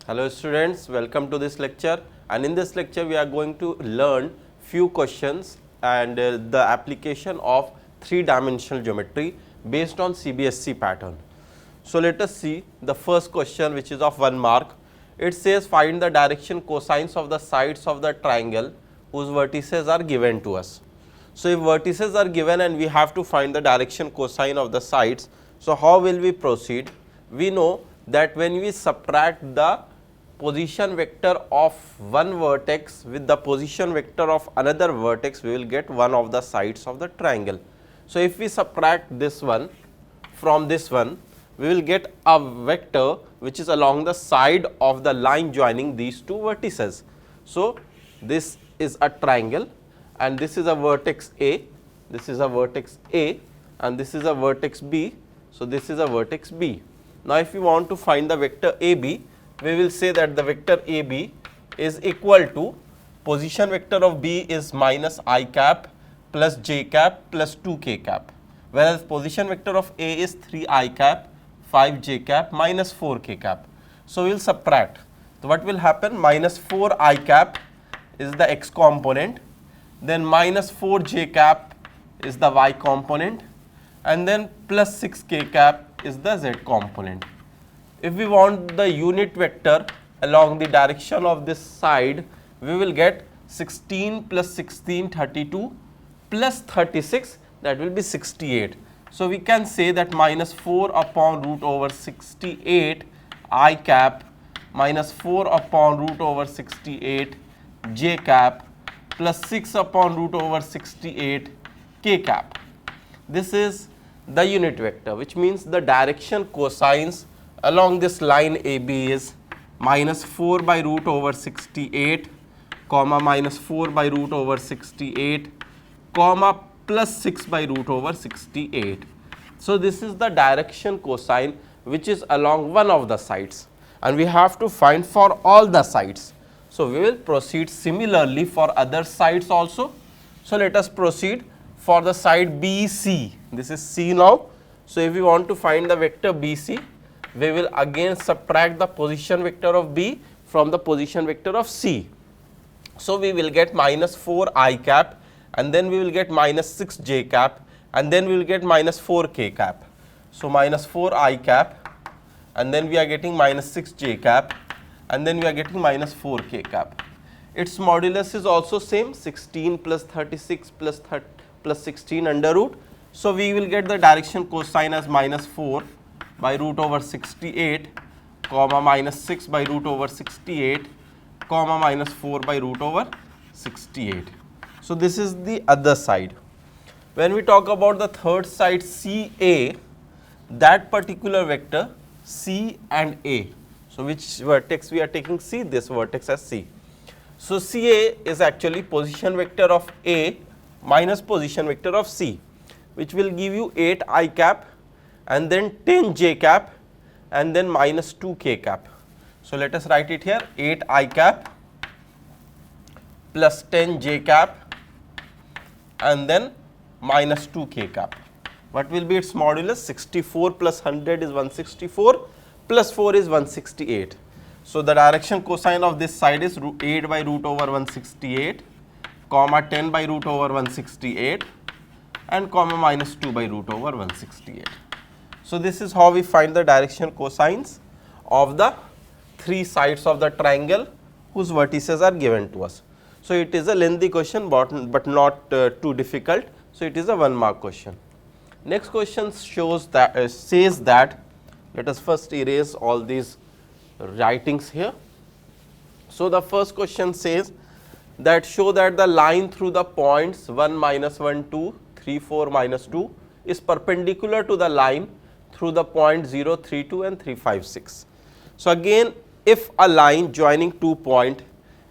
Hello students, welcome to this lecture, and in this lecture we are going to learn few questions and the application of 3-dimensional geometry based on CBSE pattern. So, let us see the first question, which is of 1 mark. It says find the direction cosines of the sides of the triangle whose vertices are given to us. So, if vertices are given and we have to find the direction cosine of the sides, so how will we proceed? We know that when we subtract the position vector of one vertex with the position vector of another vertex, we will get one of the sides of the triangle. So, if we subtract this one from this one, we will get a vector which is along the side of the line joining these two vertices. So, this is a triangle and this is a vertex A, this is a vertex A and this is a vertex B. So, this is a vertex B. Now, if we want to find the vector AB, we will say that the vector AB is equal to position vector of B is minus I cap plus j cap plus 2k cap, whereas position vector of A is 3 I cap 5 j cap minus 4k cap. So, we will subtract. So, what will happen? Minus 4 I cap is the x component, then minus 4 j cap is the y component, and then plus 6k cap is the z component. If we want the unit vector along the direction of this side, we will get 16 plus 16 32 plus 36, that will be 68. So, we can say that minus 4 upon root over 68 I cap minus 4 upon root over 68 j cap plus 6 upon root over 68 k cap. This is the unit vector, which means the direction cosines along this line AB is minus 4 by root over 68 comma minus 4 by root over 68 comma plus 6 by root over 68. So, this is the direction cosine which is along one of the sides, and we have to find for all the sides. So, we will proceed similarly for other sides also. So, let us proceed for the side BC. This is C now. So, if we want to find the vector BC, we will again subtract the position vector of B from the position vector of C. So, we will get minus 4 I cap and then we will get minus 6 j cap and then we will get minus 4 k cap. So, minus 4 I cap and then we are getting minus 6 j cap and then we are getting minus 4 k cap. Its modulus is also same, 16 plus 36 plus 16 under root. So, we will get the direction cosine as minus 4 by root over 68 comma minus 6 by root over 68 comma minus 4 by root over 68. So, this is the other side. When we talk about the third side CA, that particular vector C and A. So, which vertex we are taking? C, this vertex as C. So, CA is actually position vector of A minus position vector of C, which will give you 8 I cap and then 10 j cap and then minus 2 k cap. So, let us write it here, 8 I cap plus 10 j cap and then minus 2 k cap. What will be its modulus? 64 plus 100 is 164 plus 4 is 168. So, the direction cosine of this side is 8 by root over 168 comma 10 by root over 168 and comma minus 2 by root over 168. So, this is how we find the direction cosines of the three sides of the triangle whose vertices are given to us. So, it is a lengthy question, but not too difficult. So, it is a 1 mark question. Next question shows that says that, let us first erase all these writings here. So, the first question says that show that the line through the points 1 minus 1 2 3 4 minus 2 is perpendicular to the line through the point 0 3 2 and 3 5 6. So, again, if a line joining 2 points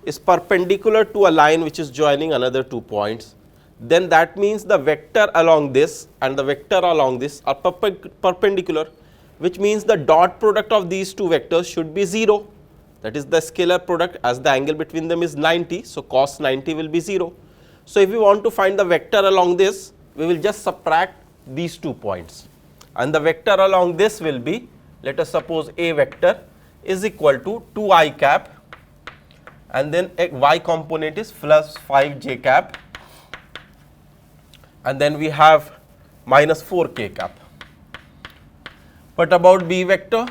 is perpendicular to a line which is joining another 2 points, then that means the vector along this and the vector along this are perpendicular, which means the dot product of these two vectors should be 0. That is the scalar product, as the angle between them is 90. So, cos 90 will be 0. So, if we want to find the vector along this, we will just subtract these 2 points, and the vector along this will be, let us suppose A vector is equal to 2i cap, and then y component is plus 5j cap, and then we have minus 4k cap. What about b vector?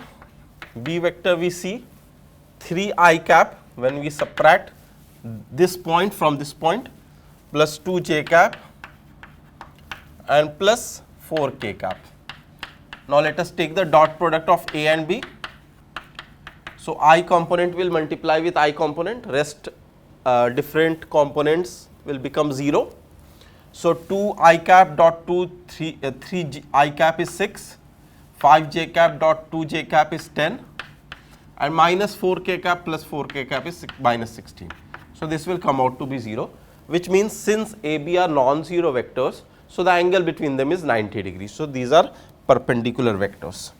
B vector we see 3i cap when we subtract this point from this point, plus 2j cap and plus 4k cap. Now let us take the dot product of a and b. So I component will multiply with I component, rest different components will become 0. So 2i cap dot 3 I cap is 6, 5j cap dot 2j cap is 10, and minus 4k cap plus 4k cap is minus 16. So this will come out to be 0, which means since AB are non-zero vectors, so the angle between them is 90 degrees. So these are perpendicular vectors.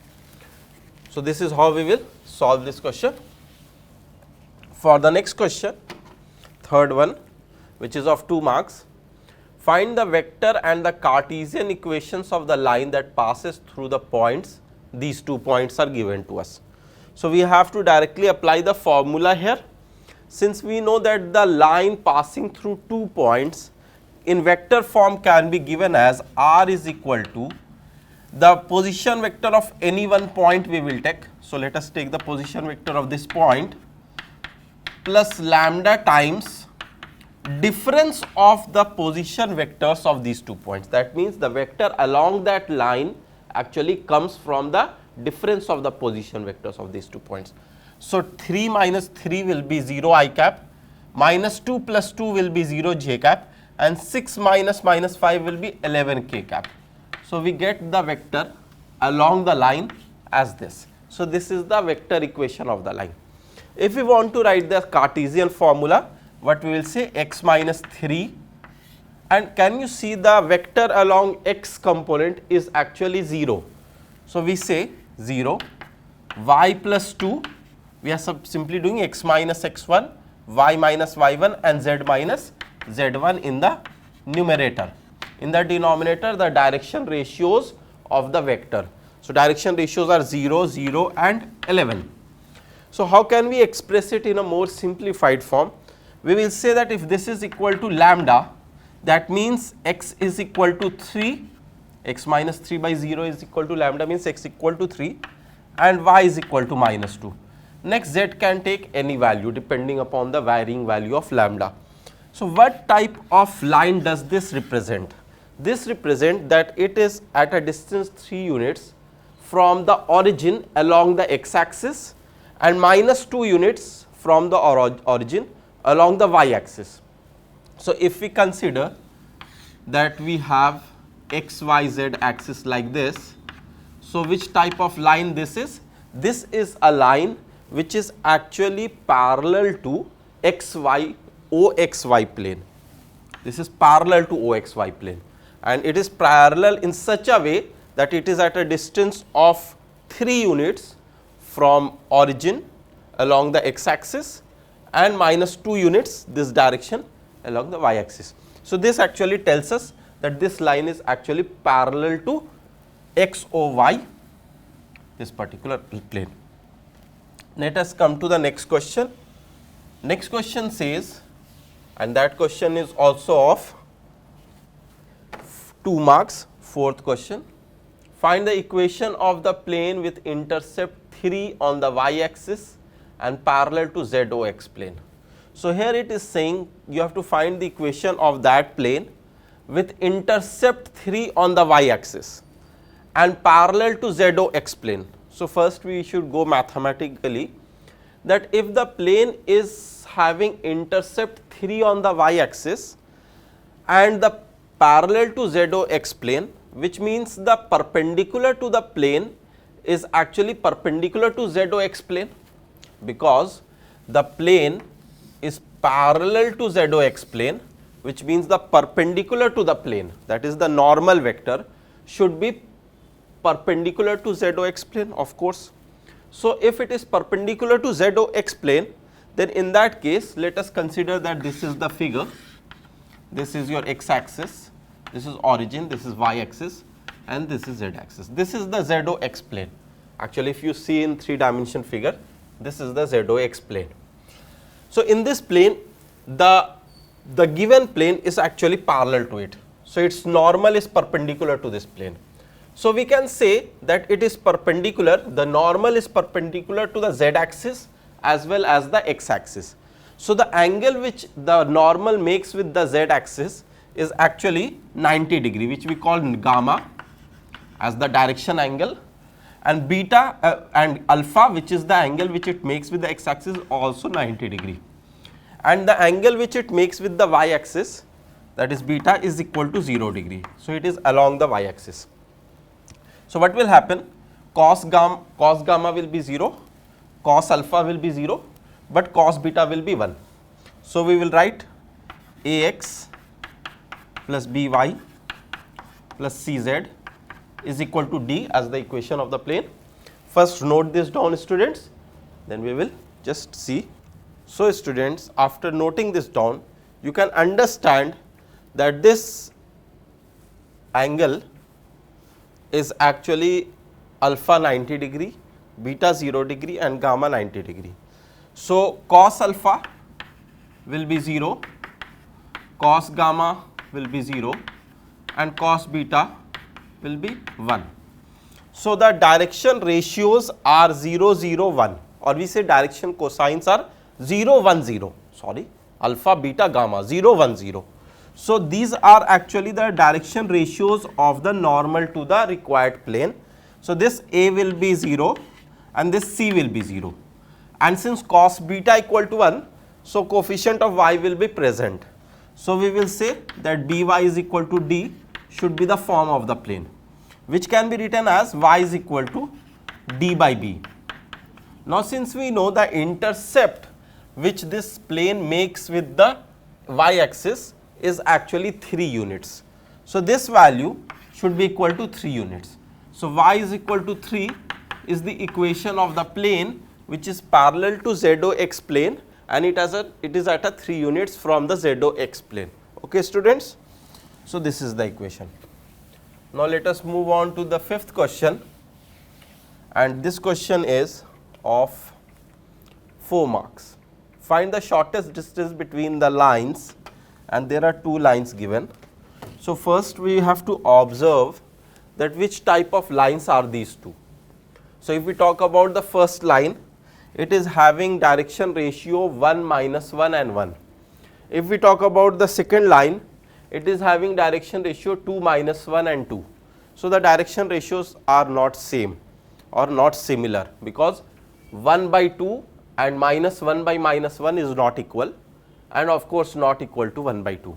So this is how we will solve this question. For the next question, third one, which is of 2 marks, find the vector and the Cartesian equations of the line that passes through the points. These 2 points are given to us. So we have to directly apply the formula here. Since we know that the line passing through 2 points in vector form can be given as r is equal to the position vector of any one point we will take. So let us take the position vector of this point plus lambda times difference of the position vectors of these 2 points. That means the vector along that line actually comes from the difference of the position vectors of these 2 points. So 3 minus 3 will be 0 I cap, minus 2 plus 2 will be 0 j cap, and 6 minus minus 5 will be 11 k cap. So we get the vector along the line as this. So this is the vector equation of the line. If we want to write the Cartesian formula, what we will say, x minus 3, and can you see the vector along x component is actually 0. So we say 0, y plus 2, we are simply doing x minus x1, y minus y1 and z minus z1 in the numerator. In the denominator, the direction ratios of the vector. So direction ratios are 0, 0 and 11. So how can we express it in a more simplified form? We will say that if this is equal to lambda, that means x is equal to 3, x minus 3 by 0 is equal to lambda, means x equal to 3, and y is equal to minus 2. Next, z can take any value depending upon the varying value of lambda. So what type of line does this represent? This represents that it is at a distance 3 units from the origin along the x axis and minus 2 units from the origin along the y axis. So if we consider that we have x, y, z axis like this, so which type of line this is? This is a line which is actually parallel to xy, oxy plane. This is parallel to oxy plane, and it is parallel in such a way that it is at a distance of 3 units from origin along the x axis and minus 2 units this direction along the y axis. So this actually tells us that this line is actually parallel to XOY, this particular plane. Let us come to the next question. Next question says, and that question is also of 2 marks, fourth question. Find the equation of the plane with intercept 3 on the y axis and parallel to ZOX plane. So here it is saying you have to find the equation of that plane with intercept 3 on the y axis and parallel to ZOX plane. So first we should go mathematically, that if the plane is having intercept 3 on the y axis and the parallel to ZOX plane, which means the perpendicular to the plane is actually perpendicular to ZOX plane, because the plane is parallel to ZOX plane, which means the perpendicular to the plane, that is the normal vector, should be perpendicular to ZOX plane, of course. So if it is perpendicular to ZOX plane, then in that case let us consider that this is the figure, this is your x axis, this is origin, this is y axis, and this is z axis. This is the ZOX plane. Actually if you see in 3-dimension figure, This is the ZOX plane. So, in this plane the given plane is actually parallel to it. So, its normal is perpendicular to this plane. So, we can say that it is perpendicular, the normal is perpendicular to the z axis as well as the x axis. So, the angle which the normal makes with the z axis is actually 90 degree, which we call gamma as the direction angle, and beta and alpha, which is the angle which it makes with the x axis, also 90 degree, and the angle which it makes with the y axis, that is beta, is equal to 0 degree. So, it is along the y axis. So, what will happen? Cos gamma will be 0, cos alpha will be 0, but cos beta will be 1. So, we will write Ax plus By plus Cz is equal to D as the equation of the plane. First note this down, students, then we will just see. So, students, after noting this down, you can understand that this angle is actually alpha 90 degree, beta 0 degree and gamma 90 degree. So, cos alpha will be 0, cos gamma will be 0 and cos beta will be 1. So, the direction ratios are 0, 0, 1, or we say direction cosines are 0, 1, 0, sorry, alpha, beta, gamma, 0, 1, 0. So, these are actually the direction ratios of the normal to the required plane. So, this A will be 0 and this C will be 0, and since cos beta equal to 1, so coefficient of y will be present. So, we will say that By is equal to D should be the form of the plane, which can be written as y is equal to D by B. Now, since we know the intercept which this plane makes with the y axis is actually 3 units. So, this value should be equal to 3 units. So, y is equal to 3 is the equation of the plane which is parallel to ZOX plane, and it is at a 3 units from the ZOX plane. Okay, students. So, this is the equation. Now, let us move on to the 5th question, and this question is of 4 marks. Find the shortest distance between the lines, and there are 2 lines given. So, first we have to observe that which type of lines are these 2. So, if we talk about the first line, it is having direction ratio 1, -1 and 1. If we talk about the second line, it is having direction ratio 2, -1 and 2. So, the direction ratios are not same or not similar, because 1 by 2 and -1 by -1 is not equal, and of course not equal to 1 by 2.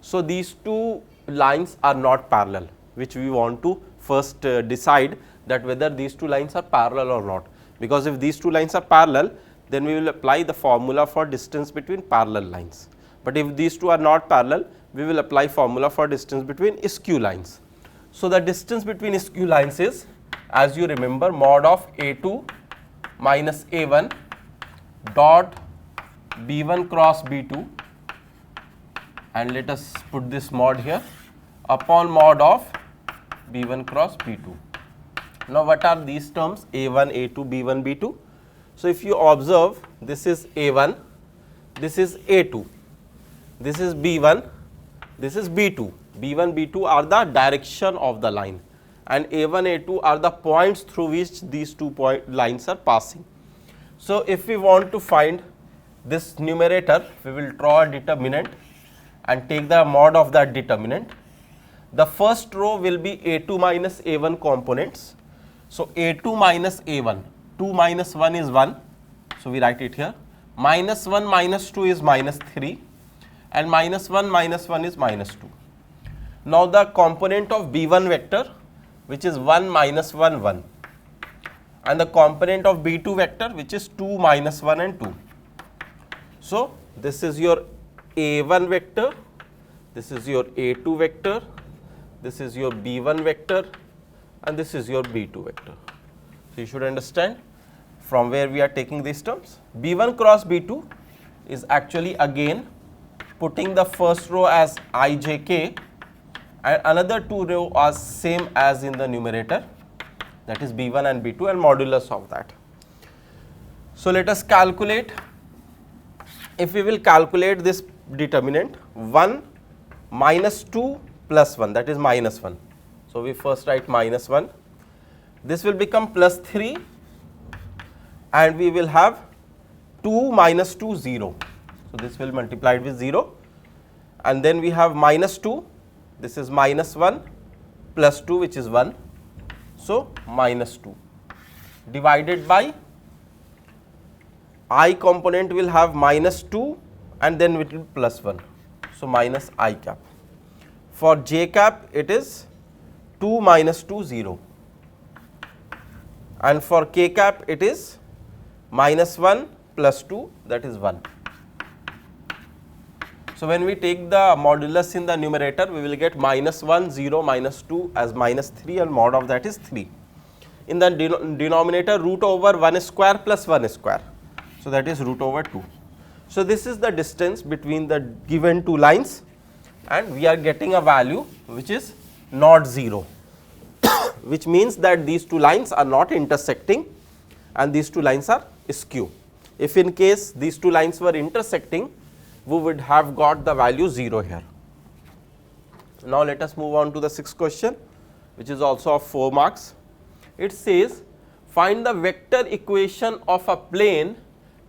So, these 2 lines are not parallel, which we want to first decide that whether these 2 lines are parallel or not, because if these 2 lines are parallel, then we will apply the formula for distance between parallel lines. But if these 2 are not parallel, we will apply formula for distance between skew lines. So, the distance between skew lines is, as you remember, mod of A2 minus A1 dot B1 cross B2, and let us put this mod here, upon mod of B1 cross B2. Now, what are these terms? A1, A2, B1, B2. So, if you observe, this is A1, this is A2, this is B1, this is B2. B1, B2 are the direction of the line, and A1, A2 are the points through which these 2 lines are passing. So, if we want to find this numerator, we will draw a determinant and take the mod of that determinant. The first row will be A2 minus A1 components. So, A2 minus A1, 2 minus 1 is 1, so we write it here, minus 1 minus 2 is minus 3, and minus 1 minus 1 is minus 2. Now, the component of B1 vector, which is 1 minus 1, 1, and the component of B2 vector, which is 2 minus 1 and 2. So, this is your A1 vector, this is your A2 vector, this is your B1 vector, and this is your B2 vector. So, you should understand from where we are taking these terms. B1 cross B2 is actually again putting the first row as ijk and another 2 row are same as in the numerator, that is B1 and B2 and modulus of that. So let us calculate. If we will calculate this determinant, 1 minus 2 plus 1, that is minus 1. So we first write minus 1. This will become plus 3, and we will have 2 minus 2, 0. So this will multiplied with 0, and then we have minus 2, this is minus 1 plus 2, which is 1. So minus 2 divided by I component will have minus 2 and then it will be plus 1. So minus I cap. For j cap it is 2 minus 2, 0, and for k cap it is minus 1 plus 2, that is 1. So when we take the modulus in the numerator, we will get minus 1, 0, minus 2 as minus 3, and mod of that is 3. In the denominator, root over 1 square plus 1 square. So that is root over 2. So this is the distance between the given two lines, and we are getting a value which is not 0, which means that these two lines are not intersecting and these two lines are skew. If in case these two lines were intersecting, we would have got the value 0 here. Now let us move on to the sixth question, which is also of 4 marks. It says, find the vector equation of a plane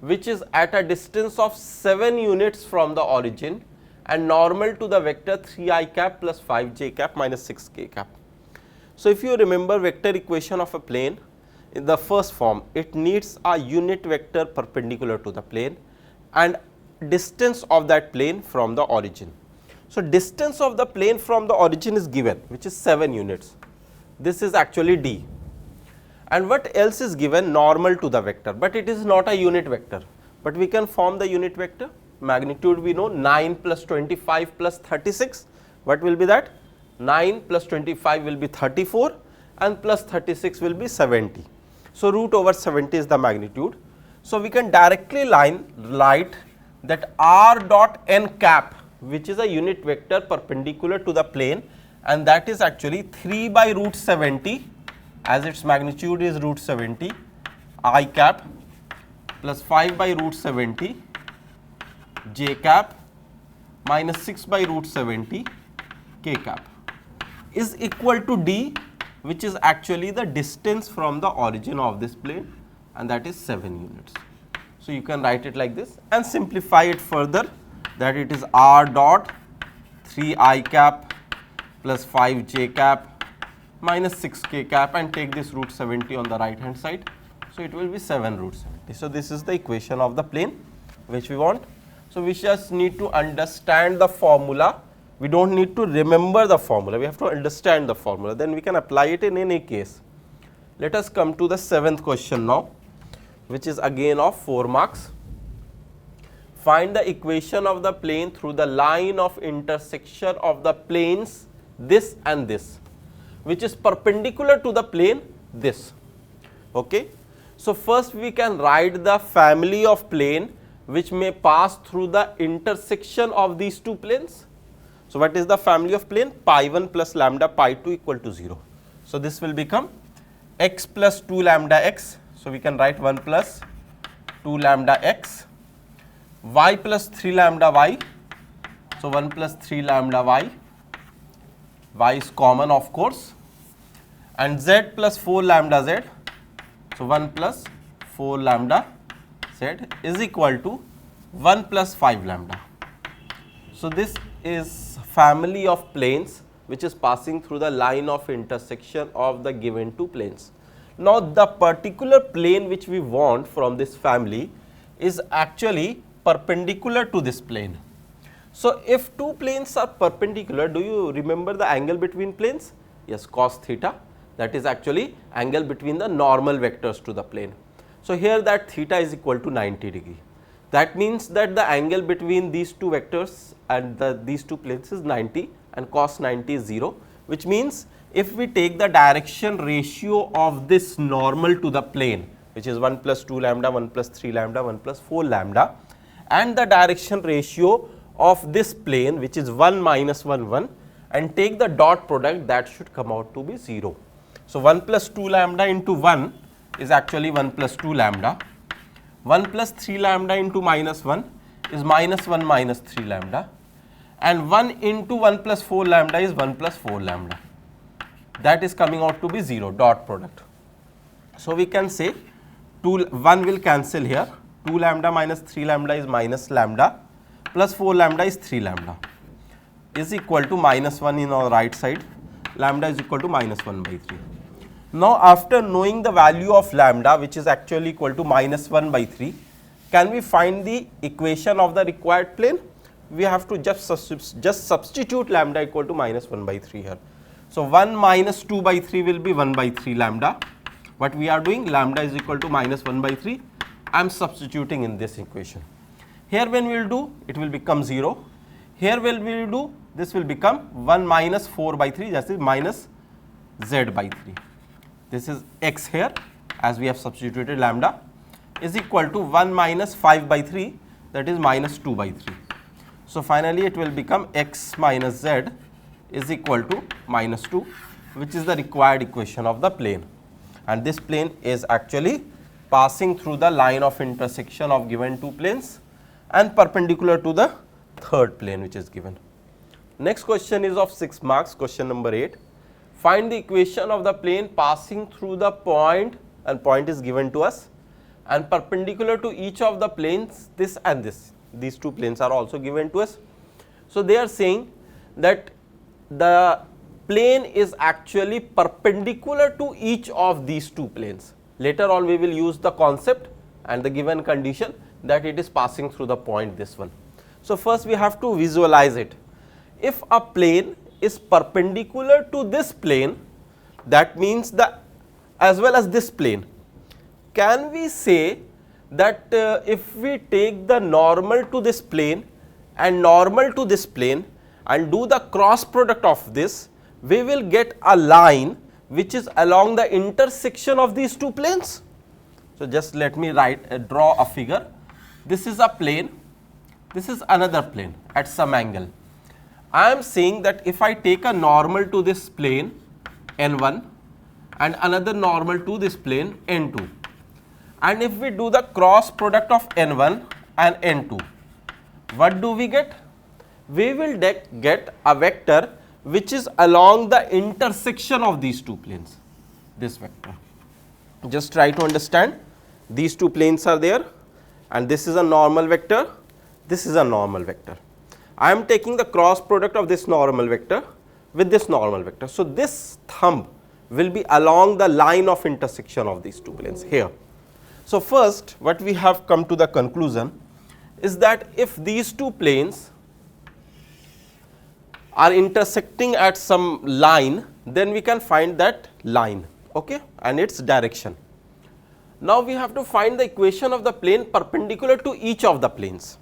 which is at a distance of 7 units from the origin and normal to the vector 3i cap plus 5j cap minus 6k cap. So if you remember vector equation of a plane, in the first form, it needs a unit vector perpendicular to the plane and distance of that plane from the origin. So distance of the plane from the origin is given, which is 7 units. This is actually d. And what else is given? Normal to the vector, but it is not a unit vector, but we can form the unit vector. Magnitude we know, 9 plus 25 plus 36, what will be that? 9 plus 25 will be 34 and plus 36 will be 70. So root over 70 is the magnitude. So we can directly write that r dot n cap, which is a unit vector perpendicular to the plane, and that is actually 3 by root 70, as its magnitude is root 70 I cap plus 5 by root 70 j cap minus 6 by root 70 k cap is equal to d, which is actually the distance from the origin of this plane, and that is 7 units. So you can write it like this and simplify it further, that it is r dot 3 I cap plus 5 j cap minus 6k cap, and take this root 70 on the right hand side. So it will be 7 root 70. So this is the equation of the plane which we want. So we just need to understand the formula. We don't need to remember the formula, we have to understand the formula, then we can apply it in any case. Let us come to the 7th question now, which is again of 4 marks. Find the equation of the plane through the line of intersection of the planes this and this, which is perpendicular to the plane this. Okay. So first we can write the family of plane which may pass through the intersection of these two planes. So what is the family of plane? Pi 1 plus lambda pi 2 equal to 0. So this will become x plus 2 lambda x. So we can write 1 plus 2 lambda x, y plus 3 lambda y. So 1 plus 3 lambda y, y is common of course, and z plus 4 lambda z. So 1 plus 4 lambda z is equal to 1 plus 5 lambda. So this is family of planes which is passing through the line of intersection of the given two planes. Now the particular plane which we want from this family is actually perpendicular to this plane. So if two planes are perpendicular, do you remember the angle between planes? Yes, cos theta, that is actually angle between the normal vectors to the plane. So here that theta is equal to 90 degree. That means that the angle between these two vectors and these two planes is 90, and cos 90 is 0, which means if we take the direction ratio of this normal to the plane, which is 1 plus 2 lambda, 1 plus 3 lambda, 1 plus 4 lambda, and the direction ratio of this plane, which is 1 minus 1 1, and take the dot product, that should come out to be 0. So 1 plus 2 lambda into 1 is actually 1 plus 2 lambda, 1 plus 3 lambda into minus 1 is minus 1 minus 3 lambda, and 1 into 1 plus 4 lambda is 1 plus 4 lambda. That is coming out to be 0, dot product. So we can say 1 will cancel here, 2 lambda minus 3 lambda is minus lambda, plus 4 lambda is 3 lambda, is equal to minus 1 in our right side, lambda is equal to minus 1 by 3. Now after knowing the value of lambda, which is actually equal to minus 1 by 3, can we find the equation of the required plane? We have to just substitute lambda equal to minus 1 by 3 here. So 1 minus 2 by 3 will be 1 by 3 lambda. What we are doing, lambda is equal to minus 1 by 3. I am substituting in this equation. Here when we will do, it will become 0. Here when we will do, this will become 1 minus 4 by 3, that is minus z by 3. This is x here, as we have substituted lambda, is equal to 1 minus 5 by 3, that is minus 2 by 3. So finally it will become x minus z is equal to minus 2, which is the required equation of the plane. And this plane is actually passing through the line of intersection of given two planes and perpendicular to the third plane which is given. Next question is of 6 marks, question number 8. Find the equation of the plane passing through the point, and point is given to us, and perpendicular to each of the planes, this and this. These two planes are also given to us. So they are saying that the plane is actually perpendicular to each of these two planes. Later on we will use the concept and the given condition that it is passing through the point, this one. So first we have to visualize it. If a plane is perpendicular to this plane, that means as well as this plane, can we say that if we take the normal to this plane and normal to this plane and do the cross product of this, we will get a line which is along the intersection of these two planes? So just let me draw a figure. This is a plane, this is another plane at some angle. I am saying that if I take a normal to this plane n1 and another normal to this plane n2, and if we do the cross product of n1 and n2, what do we get? We will get a vector which is along the intersection of these two planes, this vector. Just try to understand, these two planes are there and this is a normal vector, this is a normal vector. I am taking the cross product of this normal vector with this normal vector. So this thumb will be along the line of intersection of these two planes here. So first what we have come to the conclusion is that if these two planes are intersecting at some line, then we can find that line, okay, and its direction. Now we have to find the equation of the plane perpendicular to each of the planes.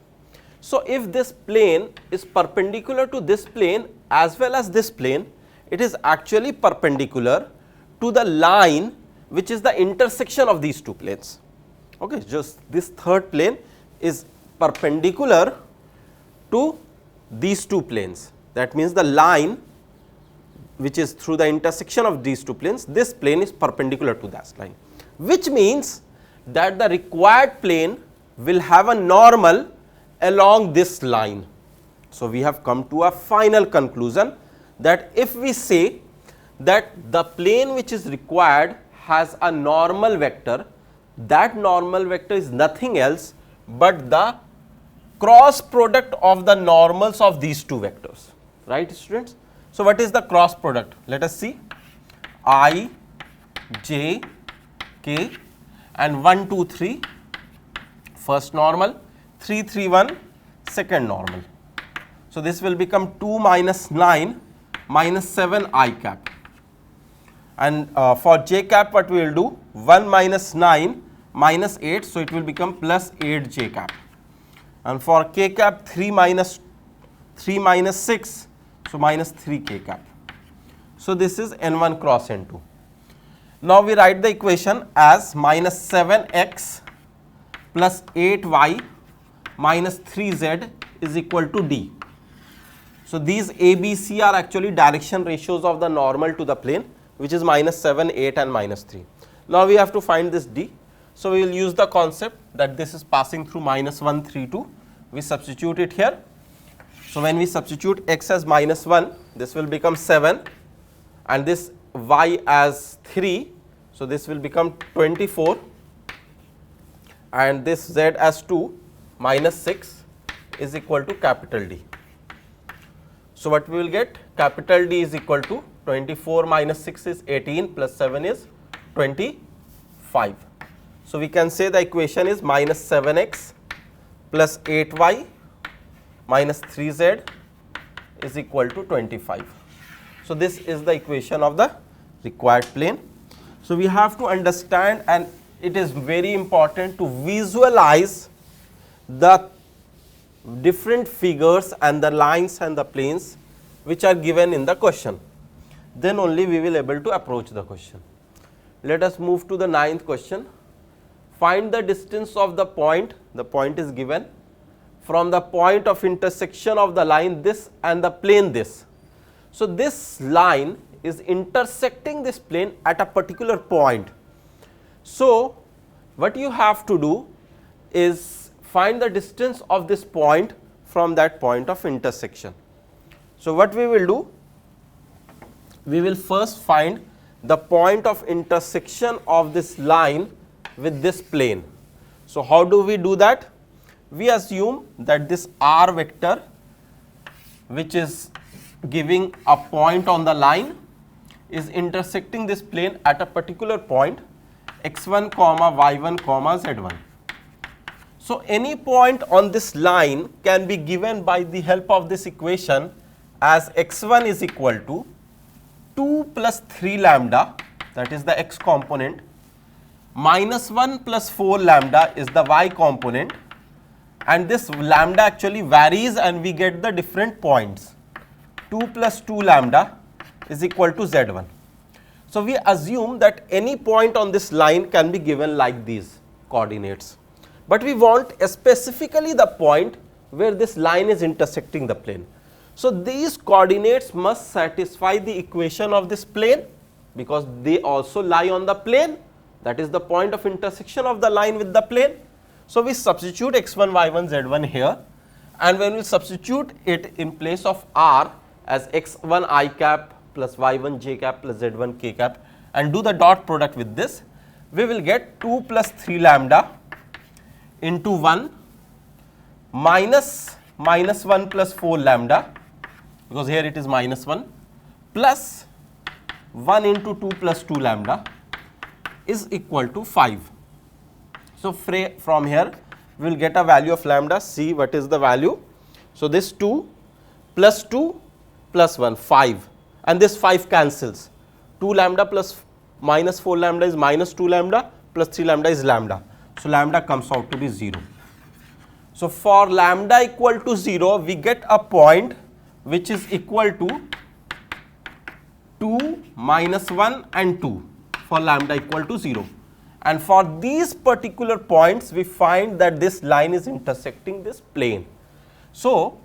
So if this plane is perpendicular to this plane as well as this plane, it is actually perpendicular to the line which is the intersection of these two planes. Okay, just this third plane is perpendicular to these two planes. That means the line which is through the intersection of these two planes, this plane is perpendicular to that line, which means that the required plane will have a normal along this line. So we have come to a final conclusion that if we say that the plane which is required has a normal vector, that normal vector is nothing else but the cross product of the normals of these two vectors, right students? So what is the cross product? Let us see. I, j, k and 1, 2, 3 first normal, 3, 3, 1 second normal. So this will become 2 minus 9 minus 7 I cap, and for j cap what we will do, 1 minus 9 minus 8, so it will become plus 8 j cap, and for k cap 3 minus 6, so minus 3 k cap. So this is n1 cross n2. Now we write the equation as minus 7x plus 8y minus 3z is equal to d. So these a, b, c are actually direction ratios of the normal to the plane, which is minus 7, 8 and minus 3. Now we have to find this d. So, we will use the concept that this is passing through -1, 3, 2. We substitute it here. So, when we substitute x as -1, this will become 7 and this y as 3. So, this will become 24 and this z as 2 minus 6 is equal to capital D. So, what we will get? Capital D is equal to 24 minus 6 is 18 plus 7 is 25. So, we can say the equation is minus 7x plus 8y minus 3z is equal to 25. So, this is the equation of the required plane. So, we have to understand, and it is very important to visualize the different figures and the lines and the planes which are given in the question. Then only we will able to approach the question. Let us move to the 9th question. Find the distance of the point is given from the point of intersection of the line this and the plane this. So, this line is intersecting this plane at a particular point. So, what you have to do is find the distance of this point from that point of intersection. So, what we will do? We will first find the point of intersection of this line with this plane. So, how do we do that? We assume that this r vector, which is giving a point on the line, is intersecting this plane at a particular point x1 comma y1 comma z1. So, any point on this line can be given by the help of this equation as x1 is equal to 2 plus 3 lambda, that is the x component, minus 1 plus 4 lambda is the y component, and this lambda actually varies and we get the different points. 2 plus 2 lambda is equal to z1. So, we assume that any point on this line can be given like these coordinates, but we want specifically the point where this line is intersecting the plane. So, these coordinates must satisfy the equation of this plane because they also lie on the plane, that is the point of intersection of the line with the plane. So, we substitute x1 y1 z1 here, and when we substitute it in place of r as x1 I cap plus y1 j cap plus z1 k cap and do the dot product with this, we will get 2 plus 3 lambda into 1 minus 1 plus 4 lambda, because here it is minus 1, plus 1 into 2 plus 2 lambda is equal to 5. So, from here we will get a value of lambda. See what is the value. So, this 2 plus 1 5, and this 5 cancels. 2 lambda plus minus 4 lambda is minus 2 lambda plus 3 lambda is lambda. So, lambda comes out to be 0. So, for lambda equal to 0 we get a point which is equal to 2 minus 1 and 2 for lambda equal to 0. And for these particular points we find that this line is intersecting this plane. So,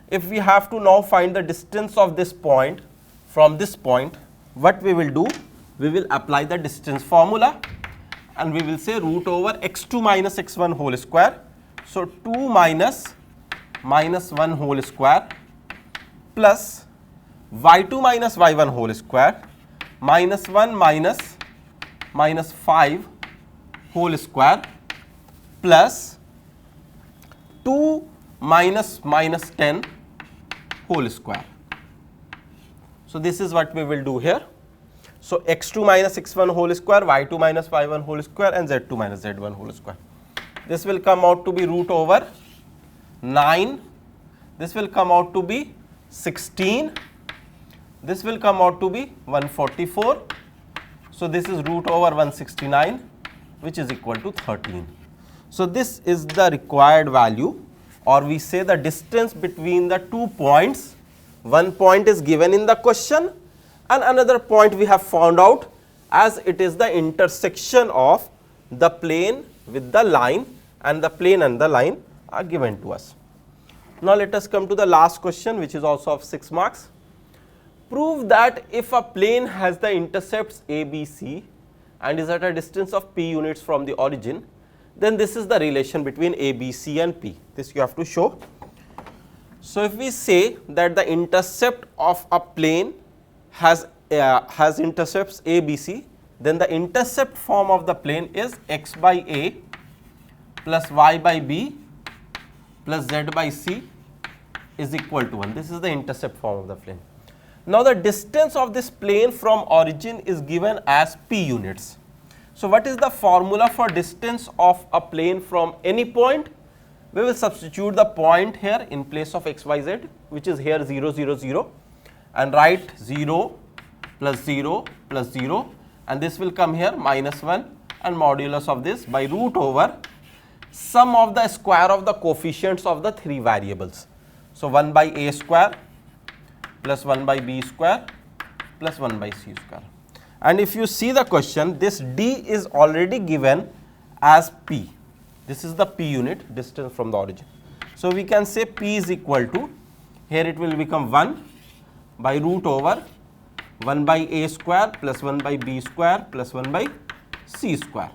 if we have to now find the distance of this point from this point, what we will do? We will apply the distance formula and we will say root over x2 minus x1 whole square. So, 2 minus 1 whole square plus y2 minus y1 whole square minus 1 minus 5 whole square plus 2 minus 10 whole square. So, this is what we will do here. So, x2 minus x1 whole square, y2 minus y1 whole square and z2 minus z1 whole square. This will come out to be root over 9, this will come out to be 16, this will come out to be 144. So, this is root over 169, which is equal to 13. So, this is the required value, or we say the distance between the 2 points. One point is given in the question and another point we have found out as it is the intersection of the plane with the line, and the plane and the line are given to us. Now, let us come to the last question, which is also of 6 marks. Prove that if a plane has the intercepts a, b, c and is at a distance of p units from the origin, then this is the relation between A, B, C and P. This you have to show. So, if we say that the intercept of a plane has intercepts A, B, C, then the intercept form of the plane is x by A plus y by B plus z by C is equal to 1. This is the intercept form of the plane. Now, the distance of this plane from origin is given as p units. So, what is the formula for distance of a plane from any point? We will substitute the point here in place of x, y, z, which is here 0, 0, 0, and write 0 plus 0 plus 0, and this will come here minus 1 and modulus of this by root over sum of the square of the coefficients of the three variables. So, 1 by a square plus 1 by b square plus 1 by c square. And if you see the question, this d is already given as p. This is the p unit, distance from the origin. So, we can say p is equal to, here it will become 1 by root over 1 by a square plus 1 by b square plus 1 by c square.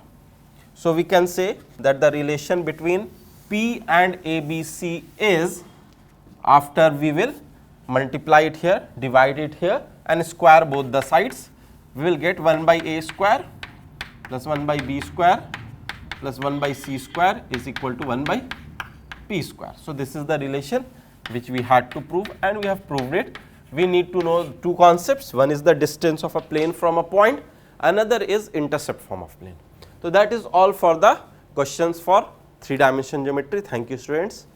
So, we can say that the relation between p and ABC is, after we will multiply it here, divide it here and square both the sides, we will get 1 by a square plus 1 by b square plus 1 by c square is equal to 1 by p square. So, this is the relation which we had to prove, and we have proved it. We need to know two concepts. One is the distance of a plane from a point, another is intercept form of plane. So, that is all for the questions for 3-dimensional geometry. Thank you, students.